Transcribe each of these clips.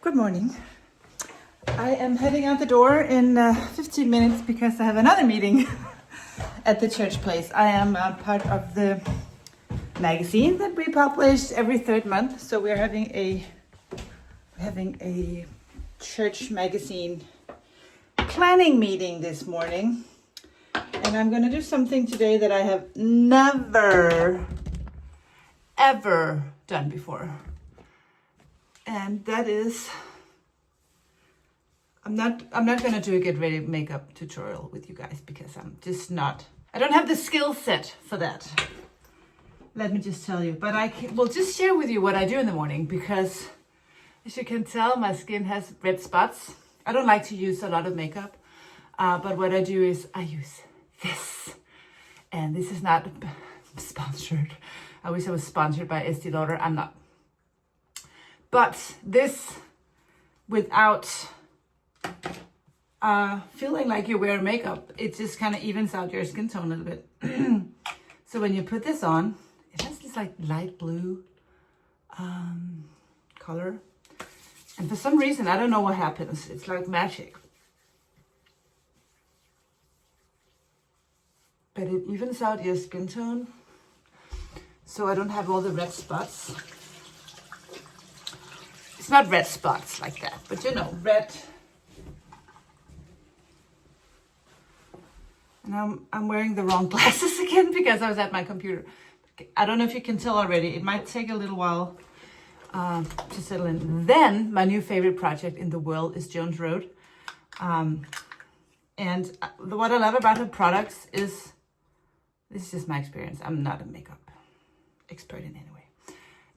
Good morning. I am heading out the door in 15 minutes because I have another meeting at the church place. I am part of the magazine that we publish every third month. So we're having a church magazine planning meeting this morning. And I'm going to do something today that I have never, ever done before. And that is, I'm not going to do a get ready makeup tutorial with you guys because I don't have the skill set for that. Let me just tell you, but I will just share with you what I do in the morning because as you can tell, my skin has red spots. I don't like to use a lot of makeup, but what I do is I use this, and this is not sponsored. I wish I was sponsored by Estee Lauder. I'm not. But this, without feeling like you're wearing makeup, it just kind of evens out your skin tone a little bit. So when you put this on, it has this like light blue color. And for some reason, I don't know what happens. It's like magic. But it evens out your skin tone. So I don't have all the red spots. It's not red spots like that, but you know, red. And I'm wearing the wrong glasses again because I was at my computer. I don't know if you can tell already. It might take a little while to settle in. Then my new favorite project in the world is Jones Road. And what I love about her products is, this is just my experience. I'm not a makeup expert in any way.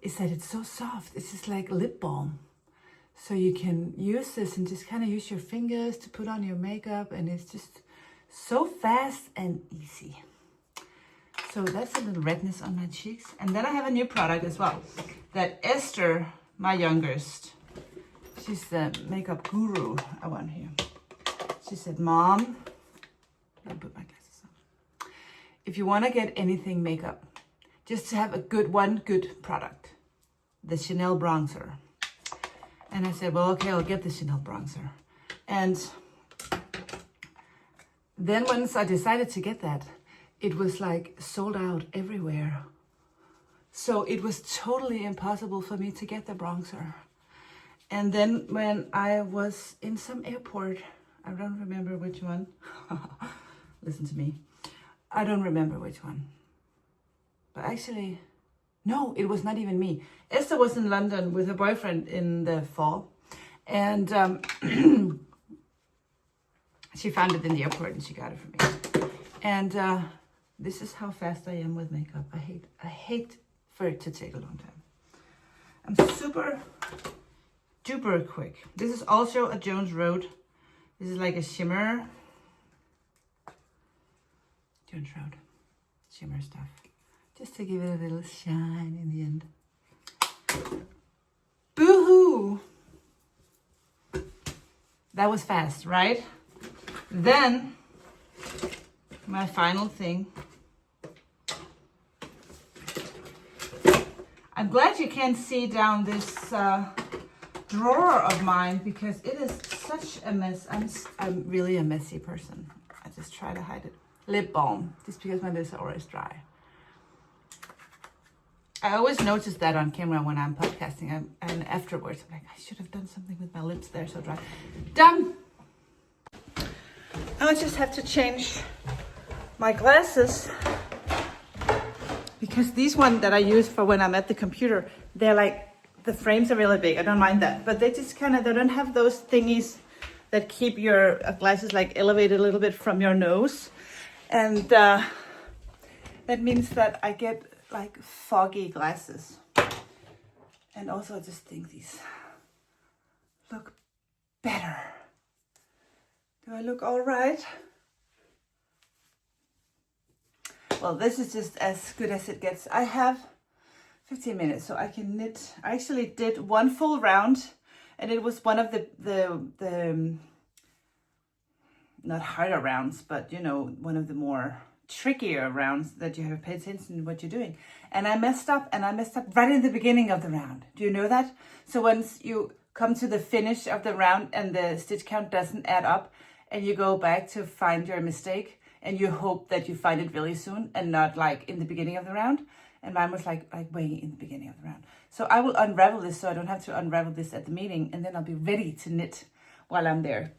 Is that it's so soft. It's just like lip balm. So you can use this and just kind of use your fingers to put on your makeup, and it's just so fast and easy. So that's a little redness on my cheeks. And then I have a new product as well that Esther, my youngest, she's the makeup guru I want here. She said, Mom, let me put my glasses on. If you want to get anything makeup, just to have one good product, the Chanel bronzer. And I said, well, okay, I'll get the Chanel bronzer. And then once I decided to get that, it was like sold out everywhere. So it was totally impossible for me to get the bronzer. And then when I was in some airport, I don't remember which one. Listen to me. I don't remember which one. But actually, no, it was not even me. Esther was in London with her boyfriend in the fall. And she found it in the airport and she got it for me. And this is how fast I am with makeup. I hate for it to take a long time. I'm super duper quick. This is also a Jones Road. This is like a shimmer. Jones Road. Shimmer stuff. Just to give it a little shine in the end. Boo-hoo! That was fast, right? Then, my final thing. I'm glad you can't see down this drawer of mine because it is such a mess. I'm really a messy person. I just try to hide it. Lip balm, just because my lips are always dry. I always notice that on camera when I'm podcasting, and afterwards I'm like, I should have done something with my lips. They're so dry. Done. Now I just have to change my glasses because these ones that I use for when I'm at the computer, they're like, the frames are really big. I don't mind that, but they just they don't have those thingies that keep your glasses like elevated a little bit from your nose. And That means that I get like foggy glasses. And also I just think these look better. Do I look all right? Well, this is just as good as it gets. I have 15 minutes, so I can knit. I actually did one full round, and it was one of the not harder rounds, but you know, one of the more trickier rounds that you have to pay attention to what you're doing. And I messed up, right in the beginning of the round. Do you know that? So once you come to the finish of the round and the stitch count doesn't add up, and you go back to find your mistake, and you hope that you find it really soon and not like in the beginning of the round. And mine was like way in the beginning of the round. So I will unravel this so I don't have to unravel this at the meeting, and then I'll be ready to knit while I'm there.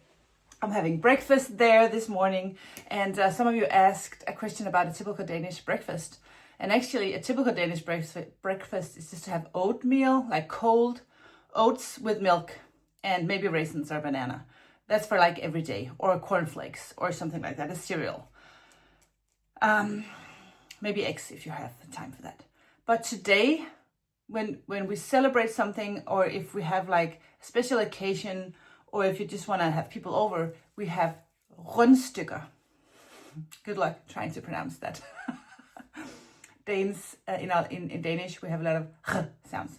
I'm having breakfast there this morning, and some of you asked a question about a typical Danish breakfast. And actually a typical Danish breakfast is just to have oatmeal, like cold oats with milk and maybe raisins or banana. That's for like every day, or cornflakes or something like that, a cereal. Maybe eggs if you have the time for that. But today, when we celebrate something, or if we have like a special occasion, or if you just want to have people over, we have rundstykker. Good luck trying to pronounce that. Danes, in Danish, we have a lot of sounds.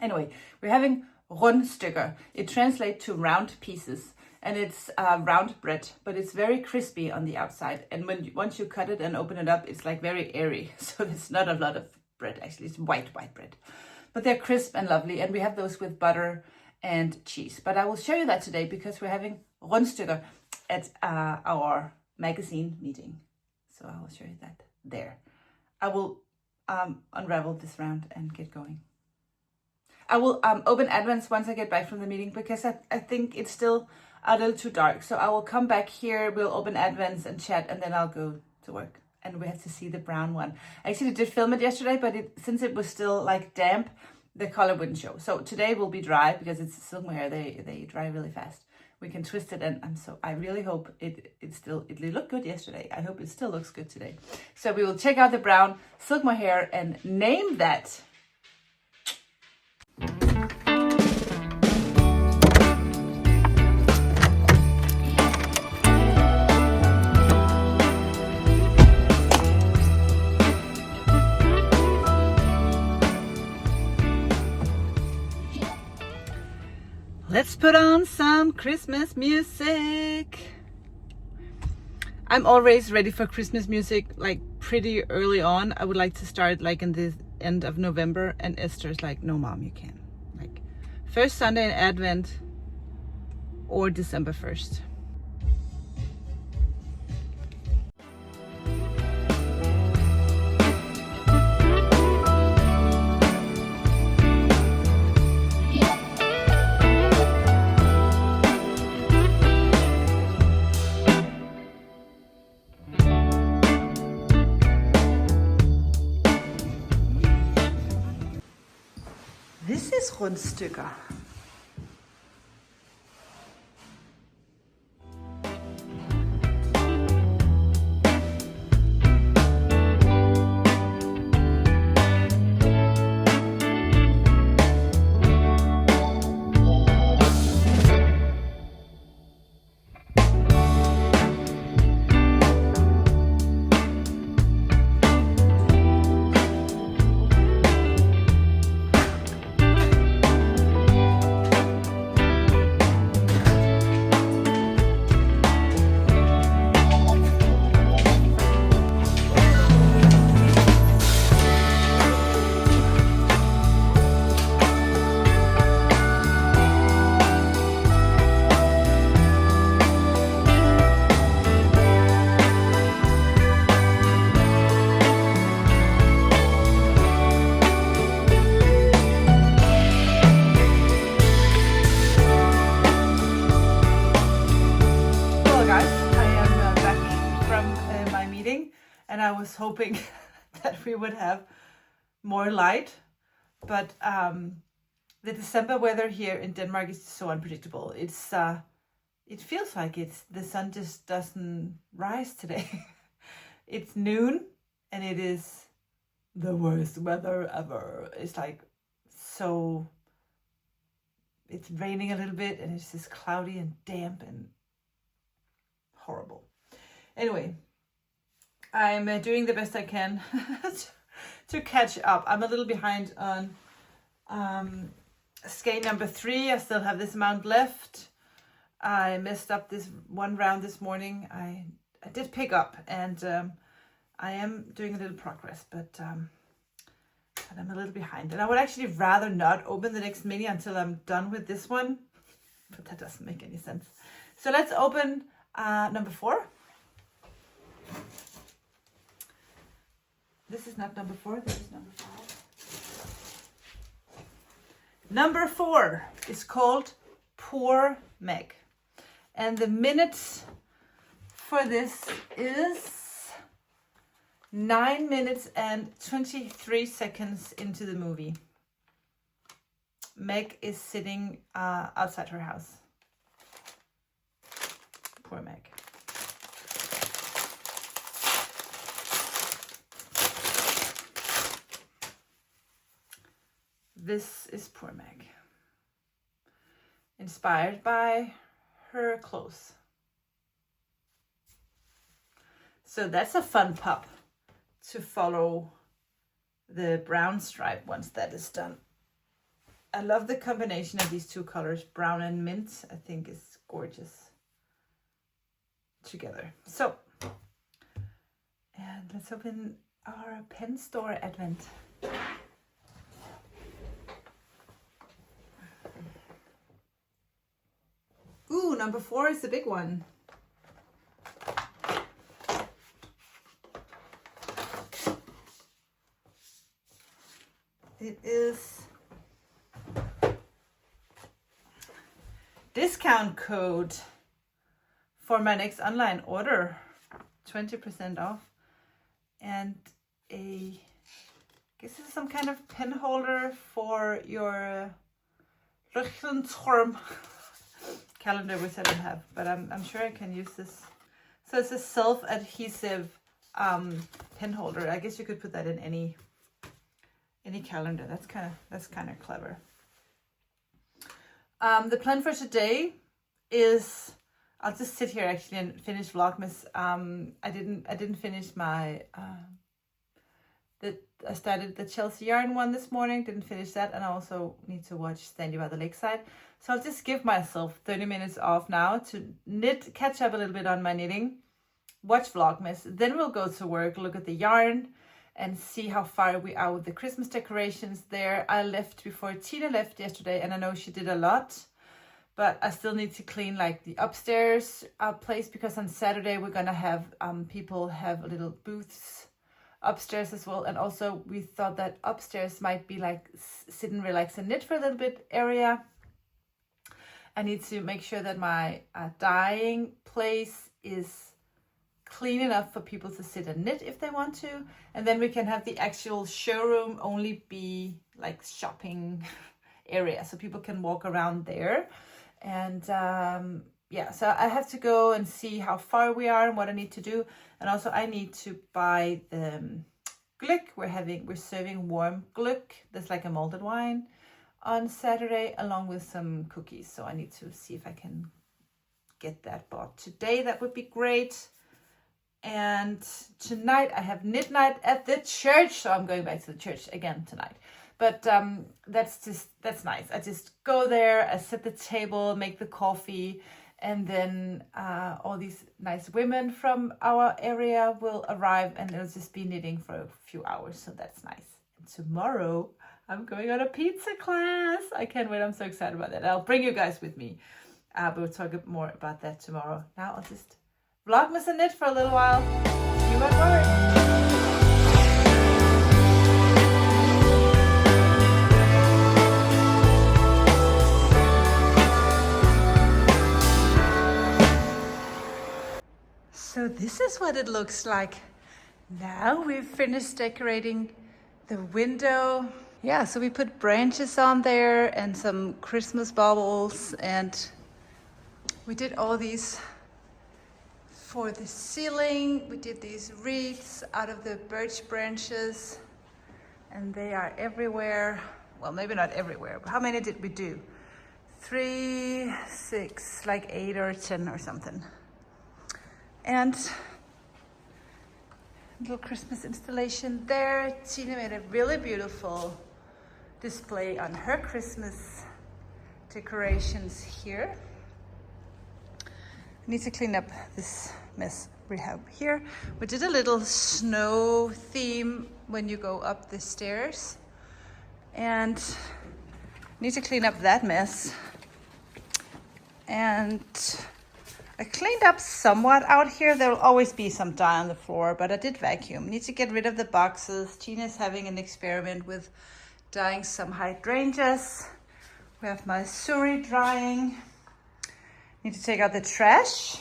Anyway, we're having rundstykker. It translates to round pieces. And it's round bread, but it's very crispy on the outside. And once you cut it and open it up, it's like very airy. So there's not a lot of bread, actually. It's white bread. But they're crisp and lovely. And we have those with butter and cheese. But I will show you that today because we're having rundstykker at our magazine meeting. So I will show you that there. I will unravel this round and get going. I will open advents once I get back from the meeting because I think it's still a little too dark. So I will come back here, we'll open advents and chat, and then I'll go to work. And we have to see the brown one. I actually did film it yesterday, but since it was still like damp, the color wouldn't show. So today will be dry because it's silk mohair. They dry really fast. We can twist it, and I really hope it looked good yesterday. I hope it still looks good today. So we will check out the brown silk mohair and name that. Let's put on some Christmas music. I'm always ready for Christmas music like pretty early on. I would like to start like in the end of November, and Esther's like, no mom, you can't. Like first Sunday in Advent or December 1st. This is rundstykker. And I was hoping that we would have more light, but the December weather here in Denmark is so unpredictable. It feels like the sun just doesn't rise today. It's noon and it is the worst weather ever. It's like so, it's raining a little bit and it's just cloudy and damp and horrible. Anyway, I'm doing the best I can to catch up. I'm a little behind on skein number 3. I still have this amount left. I messed up this one round this morning. I did pick up, and I am doing a little progress, but I'm a little behind. And I would actually rather not open the next mini until I'm done with this one, but that doesn't make any sense. So let's open number 4. This is not number 4, this is number 5. Number 4 is called Poor Meg. And the minutes for this is 9 minutes and 23 seconds into the movie. Meg is sitting outside her house. Poor Meg. This is Poor Meg. Inspired by her clothes. So that's a fun pup to follow the brown stripe once that is done. I love the combination of these two colors, brown and mint. I think is gorgeous together. So, and let's open our pen store advent. Ooh, number 4 is the big one. It is discount code for my next online order, 20% off, and I guess this is some kind of pen holder for your Rückentorm calendar, which I don't have, but I'm sure I can use this. So it's a self-adhesive pen holder. I guess you could put that in any calendar. That's kind of clever. The plan for today is I'll just sit here actually and finish Vlogmas. I didn't finish my I started the Chelsea yarn one this morning, didn't finish that, and I also need to watch Standing by the Lakeside. So I'll just give myself 30 minutes off now to knit, catch up a little bit on my knitting, watch Vlogmas, then we'll go to work, look at the yarn, and see how far we are with the Christmas decorations there. I left before Tina left yesterday, and I know she did a lot, but I still need to clean like the upstairs place, because on Saturday we're gonna have people have little booths upstairs as well. And also we thought that upstairs might be like sit and relax and knit for a little bit area. I need to make sure that my dyeing place is clean enough for people to sit and knit if they want to, and then we can have the actual showroom only be like shopping area, so people can walk around there. And yeah, so I have to go and see how far we are and what I need to do. And also I need to buy the Glück. We're serving warm Glück. That's like a malted wine on Saturday, along with some cookies. So I need to see if I can get that bought today. That would be great. And tonight I have knit night at the church. So I'm going back to the church again tonight. But that's nice. I just go there, I set the table, make the coffee, and then all these nice women from our area will arrive, and it'll just be knitting for a few hours. So that's nice. And tomorrow I'm going on a pizza class. I can't wait. I'm so excited about that. I'll bring you guys with me. But we'll talk more about that tomorrow. Now I'll just Vlogmas and knit for a little while. See you at work. So this is what it looks like now. We've finished decorating the window. Yeah, so we put branches on there and some Christmas baubles, and we did all these For the ceiling, we did these wreaths out of the birch branches, and they are everywhere. Well, maybe not everywhere, but how many did we do? 3, 6, like 8 or 10 or something. And little Christmas installation there. Tina made a really beautiful display on her Christmas decorations here. I need to clean up this mess we have here. We did a little snow theme when you go up the stairs, and need to clean up that mess. And I cleaned up somewhat out here. There will always be some dye on the floor, but I did vacuum. Need to get rid of the boxes. Tina's having an experiment with dyeing some hydrangeas. We have my suri drying. Need to take out the trash,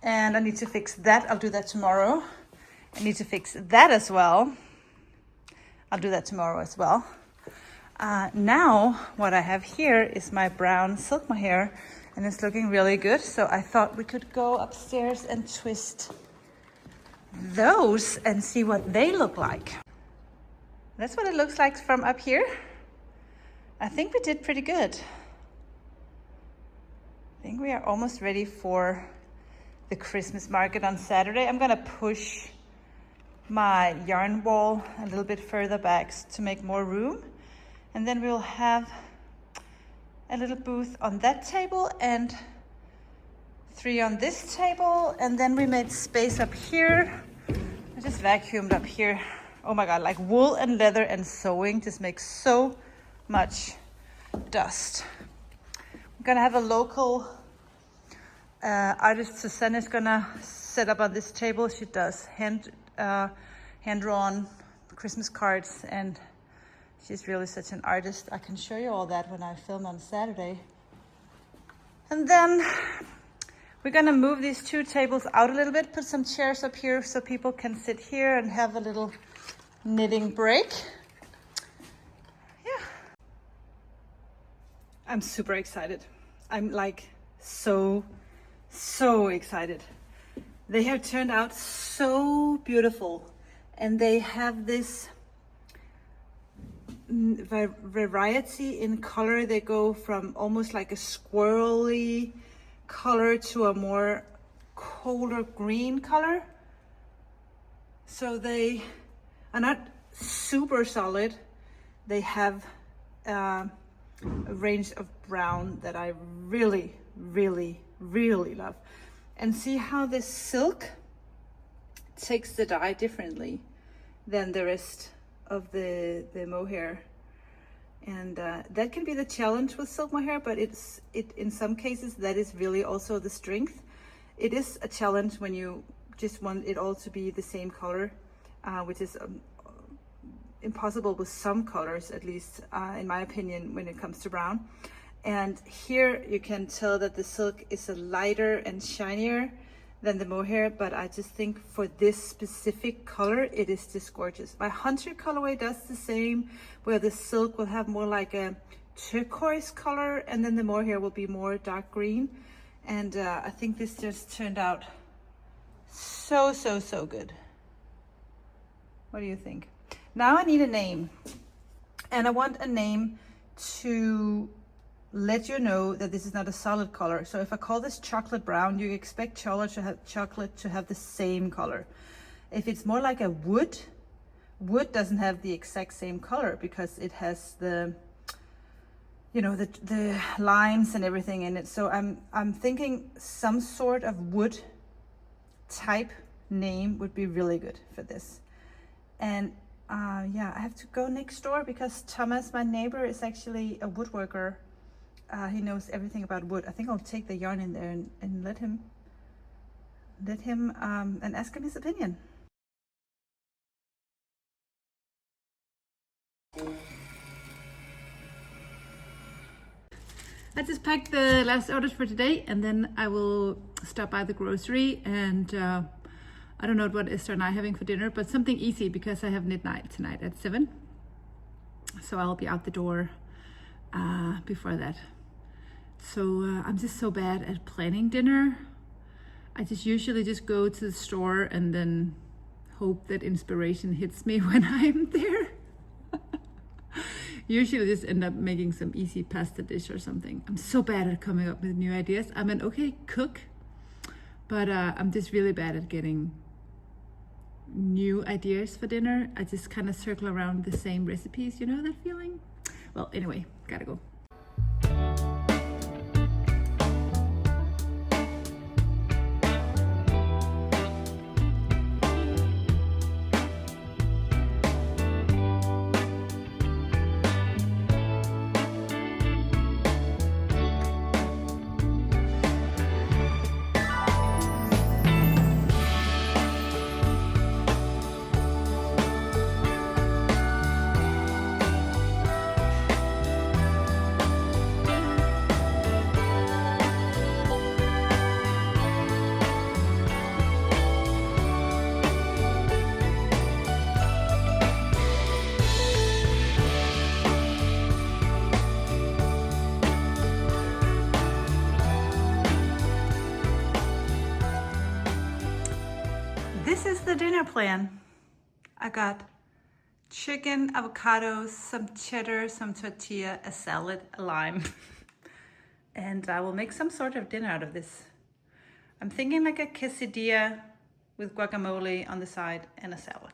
and I need to fix that. I'll do that tomorrow. I need to fix that as well. I'll do that tomorrow as well. Now what I have here is my brown silk mohair, and it's looking really good. So I thought we could go upstairs and twist those and see what they look like. That's what it looks like from up here. I think we did pretty good. I think we are almost ready for the Christmas market on Saturday. I'm gonna push my yarn wall a little bit further back to make more room. And then we'll have a little booth on that table and 3 on this table. And then we made space up here. I just vacuumed up here. Oh my God, like wool and leather and sewing just makes so much dust. I'm gonna have a local artist. Susanne is gonna set up on this table. She does hand-drawn Christmas cards, and she's really such an artist. I can show you all that when I film on Saturday. And then we're gonna move these 2 tables out a little bit, put some chairs up here so people can sit here and have a little knitting break. Yeah. I'm super excited. I'm like so excited. They have turned out so beautiful, and they have this variety in color. They go from almost like a squirrely color to a more colder green color. So they are not super solid. They have a range of brown that I really love. And see how this silk takes the dye differently than the rest of the mohair. And that can be the challenge with silk mohair, but in some cases that is really also the strength. It is a challenge when you just want it all to be the same color, which is impossible with some colors, at least in my opinion, when it comes to brown. And here you can tell that the silk is a lighter and shinier than the mohair, but I just think for this specific color, it is just gorgeous. My Hunter colorway does the same, where the silk will have more like a turquoise color, and then the mohair will be more dark green. And I think this just turned out so good. What do you think? Now I need a name, and I want a name to let you know that this is not a solid color. So if I call this chocolate brown, you expect chocolate to have the same color. If it's more like a wood doesn't have the exact same color because it has the, you know, the lines and everything in it. So I'm thinking some sort of wood type name would be really good for this. And yeah, I have to go next door because Thomas, my neighbor, is actually a woodworker. He knows everything about wood. I think I'll take the yarn in there and let him and ask him his opinion. I just packed the last orders for today, and then I will stop by the grocery, and I don't know what Esther and I are having for dinner, but something easy because I have knit night tonight at 7. So I'll be out the door before that. So I'm just so bad at planning dinner. I just usually just go to the store and then hope that inspiration hits me when I'm there. Usually just end up making some easy pasta dish or something. I'm so bad at coming up with new ideas. I'm an okay cook, but I'm just really bad at getting new ideas for dinner. I just kind of circle around the same recipes. You know that feeling? Well, anyway, gotta go. This is the dinner plan. I got chicken, avocados, some cheddar, some tortilla, a salad, a lime. And I will make some sort of dinner out of this. I'm thinking like a quesadilla with guacamole on the side and a salad.